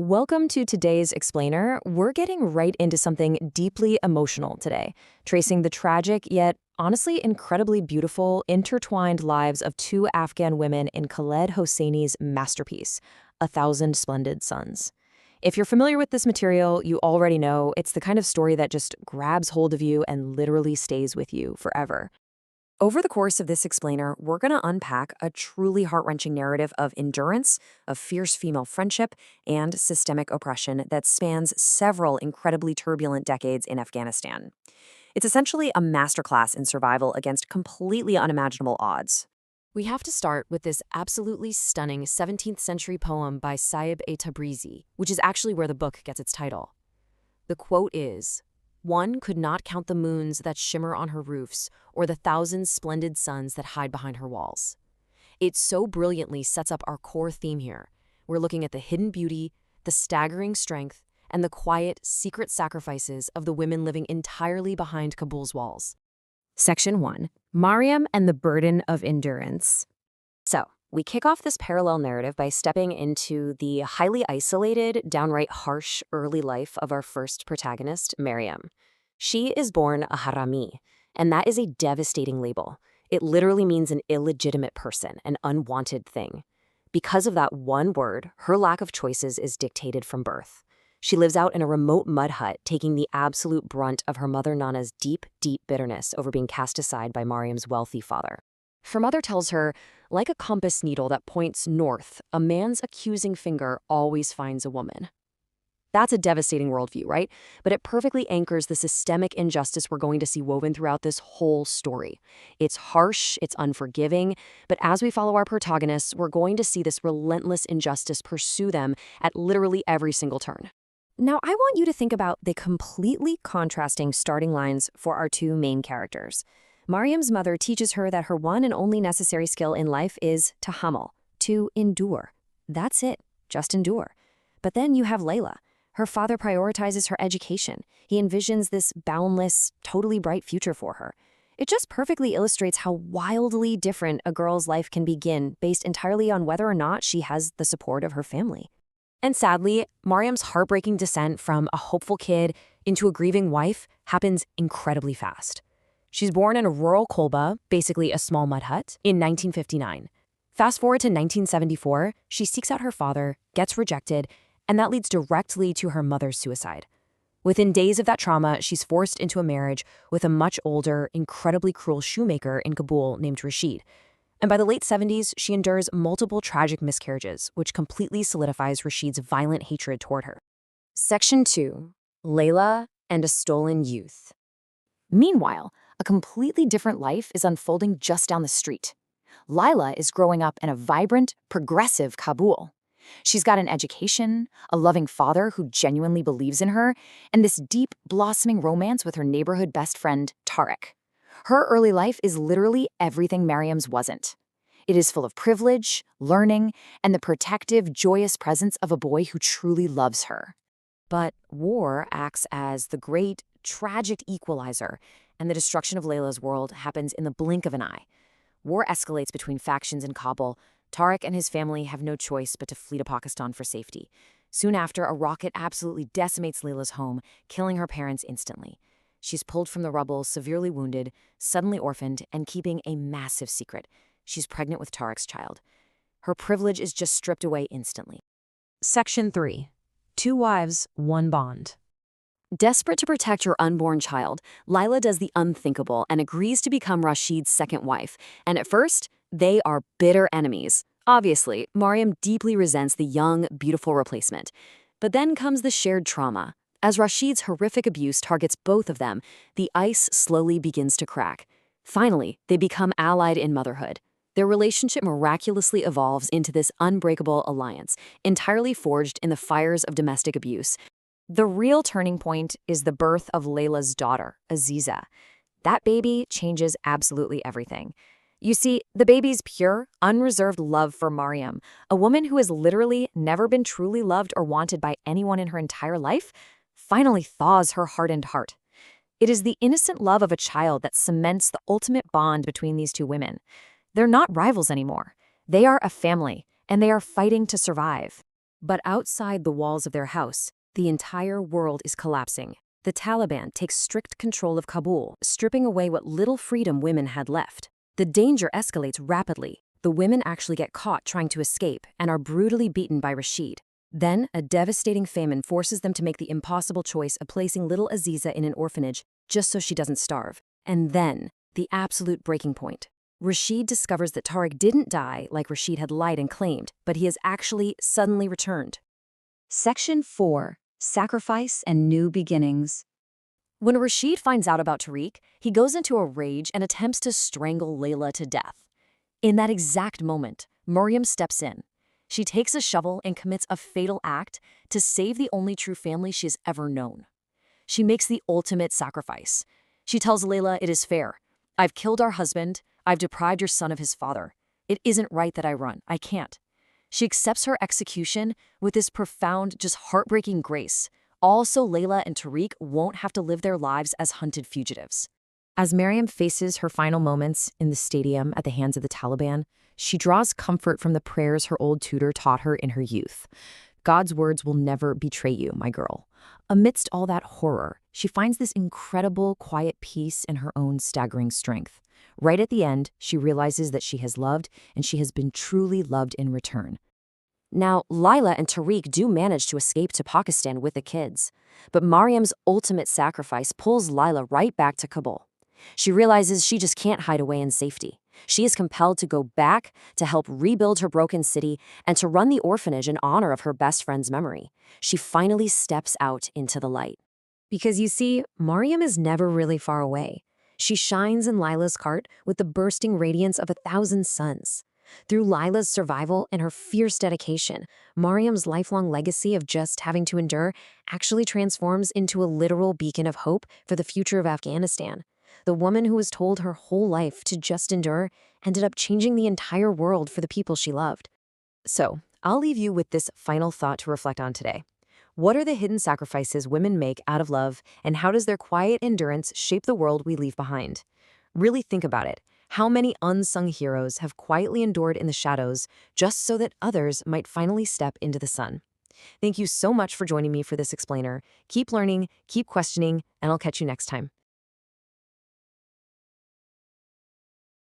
Welcome to today's Explainer. We're getting right into something deeply emotional today, tracing the tragic yet honestly incredibly beautiful intertwined lives of two Afghan women in Khaled Hosseini's masterpiece, A Thousand Splendid Suns. If you're familiar with this material, you already know it's the kind of story that just grabs hold of you and literally stays with you forever. Over the course of this explainer, we're going to unpack a truly heart-wrenching narrative of endurance, of fierce female friendship, and systemic oppression that spans several incredibly turbulent decades in Afghanistan. It's essentially a masterclass in survival against completely unimaginable odds. We have to start with this absolutely stunning 17th century poem by Saib-e-Tabrizi, which is actually where the book gets its title. The quote is, "One could not count the moons that shimmer on her roofs, or the thousand splendid suns that hide behind her walls." It so brilliantly sets up our core theme here. We're looking at the hidden beauty, the staggering strength, and the quiet, secret sacrifices of the women living entirely behind Kabul's walls. Section 1. Mariam and the Burden of Endurance. So, we kick off this parallel narrative by stepping into the highly isolated, downright harsh early life of our first protagonist, Mariam. She is born a harami, and that is a devastating label. It literally means an illegitimate person, an unwanted thing. Because of that one word, her lack of choices is dictated from birth. She lives out in a remote mud hut, taking the absolute brunt of her mother Nana's deep, deep bitterness over being cast aside by Mariam's wealthy father. Her mother tells her, like a compass needle that points north, a man's accusing finger always finds a woman. That's a devastating worldview, right? But it perfectly anchors the systemic injustice we're going to see woven throughout this whole story. It's harsh, it's unforgiving, but as we follow our protagonists, we're going to see this relentless injustice pursue them at literally every single turn. Now, I want you to think about the completely contrasting starting lines for our two main characters. Mariam's mother teaches her that her one and only necessary skill in life is tahammul, to endure. That's it, just endure. But then you have Laila. Her father prioritizes her education. He envisions this boundless, totally bright future for her. It just perfectly illustrates how wildly different a girl's life can begin based entirely on whether or not she has the support of her family. And sadly, Mariam's heartbreaking descent from a hopeful kid into a grieving wife happens incredibly fast. She's born in a rural kolba, basically a small mud hut, in 1959. Fast forward to 1974, she seeks out her father, gets rejected, and that leads directly to her mother's suicide. Within days of that trauma, she's forced into a marriage with a much older, incredibly cruel shoemaker in Kabul named Rashid. And by the late 70s, she endures multiple tragic miscarriages, which completely solidifies Rashid's violent hatred toward her. Section 2. Laila and a Stolen Youth. Meanwhile, a completely different life is unfolding just down the street. Laila is growing up in a vibrant, progressive Kabul. She's got an education, a loving father who genuinely believes in her, and this deep, blossoming romance with her neighborhood best friend, Tariq. Her early life is literally everything Mariam's wasn't. It is full of privilege, learning, and the protective, joyous presence of a boy who truly loves her. But war acts as the great, tragic equalizer, and the destruction of Laila's world happens in the blink of an eye. War escalates between factions in Kabul. Tariq and his family have no choice but to flee to Pakistan for safety. Soon after, a rocket absolutely decimates Laila's home, killing her parents instantly. She's pulled from the rubble, severely wounded, suddenly orphaned, and keeping a massive secret. She's pregnant with Tariq's child. Her privilege is just stripped away instantly. Section 3. Two Wives, One Bond. Desperate to protect her unborn child, Laila does the unthinkable and agrees to become Rashid's second wife. And at first, they are bitter enemies. Obviously, Mariam deeply resents the young, beautiful replacement. But then comes the shared trauma. As Rashid's horrific abuse targets both of them, the ice slowly begins to crack. Finally, they become allied in motherhood. Their relationship miraculously evolves into this unbreakable alliance, entirely forged in the fires of domestic abuse. The real turning point is the birth of Laila's daughter, Aziza. That baby changes absolutely everything. You see, the baby's pure, unreserved love for Mariam, a woman who has literally never been truly loved or wanted by anyone in her entire life, finally thaws her hardened heart. It is the innocent love of a child that cements the ultimate bond between these two women. They're not rivals anymore. They are a family, and they are fighting to survive. But outside the walls of their house, the entire world is collapsing. The Taliban takes strict control of Kabul, stripping away what little freedom women had left. The danger escalates rapidly. The women actually get caught trying to escape and are brutally beaten by Rashid. Then, a devastating famine forces them to make the impossible choice of placing little Aziza in an orphanage just so she doesn't starve. And then, the absolute breaking point. Rashid discovers that Tariq didn't die like Rashid had lied and claimed, but he has actually suddenly returned. Section 4. Sacrifice and New Beginnings. When Rashid finds out about Tariq, he goes into a rage and attempts to strangle Laila to death. In that exact moment, Mariam steps in. She takes a shovel and commits a fatal act to save the only true family she has ever known. She makes the ultimate sacrifice. She tells Laila it is fair. I've killed our husband. I've deprived your son of his father. It isn't right that I run. I can't. She accepts her execution with this profound, just heartbreaking grace. Also, Laila and Tariq won't have to live their lives as hunted fugitives. As Mariam faces her final moments in the stadium at the hands of the Taliban, she draws comfort from the prayers her old tutor taught her in her youth. God's words will never betray you, my girl. Amidst all that horror, she finds this incredible, quiet peace in her own staggering strength. Right at the end, she realizes that she has loved, and she has been truly loved in return. Now, Laila and Tariq do manage to escape to Pakistan with the kids, but Mariam's ultimate sacrifice pulls Laila right back to Kabul. She realizes she just can't hide away in safety. She is compelled to go back to help rebuild her broken city and to run the orphanage in honor of her best friend's memory. She finally steps out into the light. Because you see, Mariam is never really far away. She shines in Laila's cart with the bursting radiance of 1,000 suns. Through Laila's survival and her fierce dedication, Mariam's lifelong legacy of just having to endure actually transforms into a literal beacon of hope for the future of Afghanistan. The woman who was told her whole life to just endure ended up changing the entire world for the people she loved. So, I'll leave you with this final thought to reflect on today. What are the hidden sacrifices women make out of love, and how does their quiet endurance shape the world we leave behind? Really think about it. How many unsung heroes have quietly endured in the shadows just so that others might finally step into the sun? Thank you so much for joining me for this explainer. Keep learning, keep questioning, and I'll catch you next time.